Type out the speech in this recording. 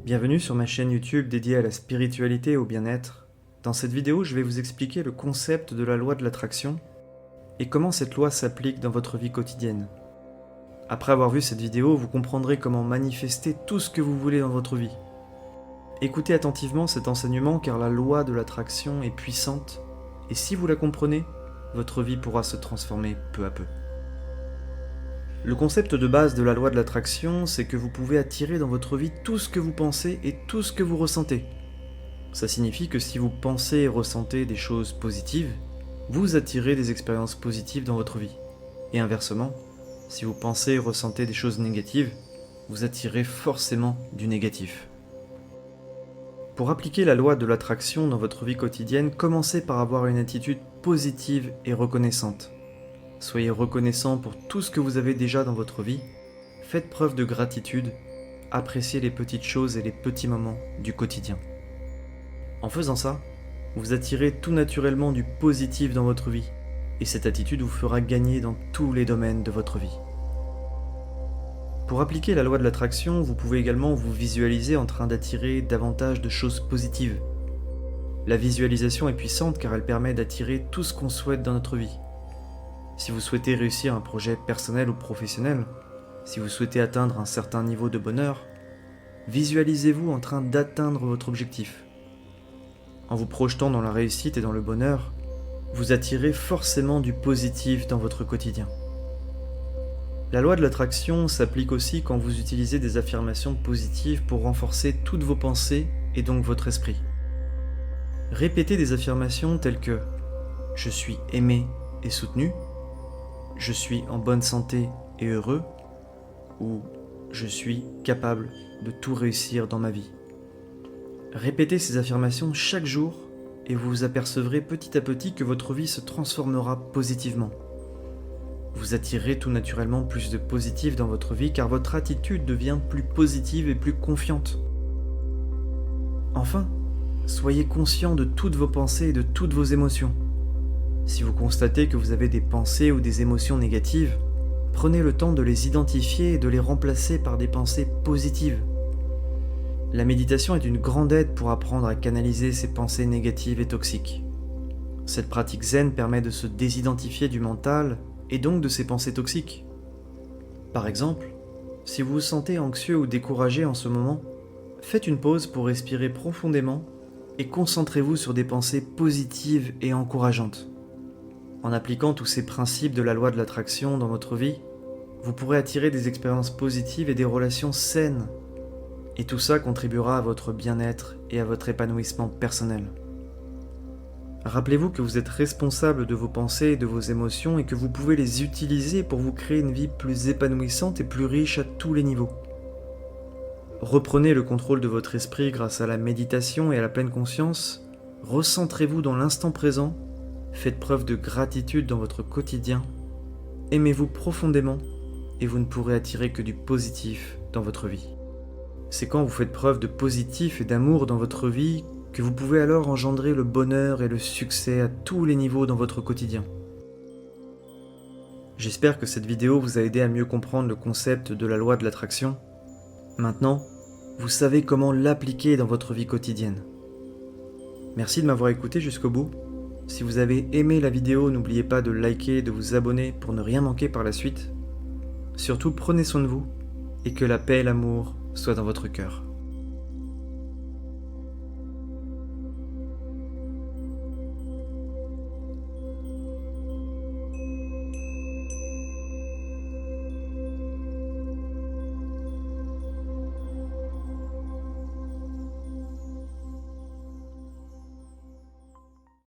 Bienvenue sur ma chaîne YouTube dédiée à la spiritualité et au bien-être. Dans cette vidéo, je vais vous expliquer le concept de la loi de l'attraction et comment cette loi s'applique dans votre vie quotidienne. Après avoir vu cette vidéo, vous comprendrez comment manifester tout ce que vous voulez dans votre vie. Écoutez attentivement cet enseignement car la loi de l'attraction est puissante et si vous la comprenez, votre vie pourra se transformer peu à peu. Le concept de base de la loi de l'attraction, c'est que vous pouvez attirer dans votre vie tout ce que vous pensez et tout ce que vous ressentez. Ça signifie que si vous pensez et ressentez des choses positives, vous attirez des expériences positives dans votre vie. Et inversement, si vous pensez et ressentez des choses négatives, vous attirez forcément du négatif. Pour appliquer la loi de l'attraction dans votre vie quotidienne, commencez par avoir une attitude positive et reconnaissante. Soyez reconnaissant pour tout ce que vous avez déjà dans votre vie, faites preuve de gratitude, appréciez les petites choses et les petits moments du quotidien. En faisant ça, vous attirez tout naturellement du positif dans votre vie, et cette attitude vous fera gagner dans tous les domaines de votre vie. Pour appliquer la loi de l'attraction, vous pouvez également vous visualiser en train d'attirer davantage de choses positives. La visualisation est puissante car elle permet d'attirer tout ce qu'on souhaite dans notre vie. Si vous souhaitez réussir un projet personnel ou professionnel, si vous souhaitez atteindre un certain niveau de bonheur, visualisez-vous en train d'atteindre votre objectif. En vous projetant dans la réussite et dans le bonheur, vous attirez forcément du positif dans votre quotidien. La loi de l'attraction s'applique aussi quand vous utilisez des affirmations positives pour renforcer toutes vos pensées et donc votre esprit. Répétez des affirmations telles que « Je suis aimé et soutenu » je suis en bonne santé et heureux, ou je suis capable de tout réussir dans ma vie. Répétez ces affirmations chaque jour et vous vous apercevrez petit à petit que votre vie se transformera positivement. Vous attirez tout naturellement plus de positif dans votre vie car votre attitude devient plus positive et plus confiante. Enfin, soyez conscient de toutes vos pensées et de toutes vos émotions. Si vous constatez que vous avez des pensées ou des émotions négatives, prenez le temps de les identifier et de les remplacer par des pensées positives. La méditation est une grande aide pour apprendre à canaliser ces pensées négatives et toxiques. Cette pratique zen permet de se désidentifier du mental et donc de ces pensées toxiques. Par exemple, si vous vous sentez anxieux ou découragé en ce moment, faites une pause pour respirer profondément et concentrez-vous sur des pensées positives et encourageantes. En appliquant tous ces principes de la loi de l'attraction dans votre vie, vous pourrez attirer des expériences positives et des relations saines. Et tout ça contribuera à votre bien-être et à votre épanouissement personnel. Rappelez-vous que vous êtes responsable de vos pensées et de vos émotions et que vous pouvez les utiliser pour vous créer une vie plus épanouissante et plus riche à tous les niveaux. Reprenez le contrôle de votre esprit grâce à la méditation et à la pleine conscience. Recentrez-vous dans l'instant présent. Faites preuve de gratitude dans votre quotidien, aimez-vous profondément et vous ne pourrez attirer que du positif dans votre vie. C'est quand vous faites preuve de positif et d'amour dans votre vie que vous pouvez alors engendrer le bonheur et le succès à tous les niveaux dans votre quotidien. J'espère que cette vidéo vous a aidé à mieux comprendre le concept de la loi de l'attraction. Maintenant, vous savez comment l'appliquer dans votre vie quotidienne. Merci de m'avoir écouté jusqu'au bout. Si vous avez aimé la vidéo, n'oubliez pas de liker et de vous abonner pour ne rien manquer par la suite. Surtout, prenez soin de vous et que la paix et l'amour soient dans votre cœur.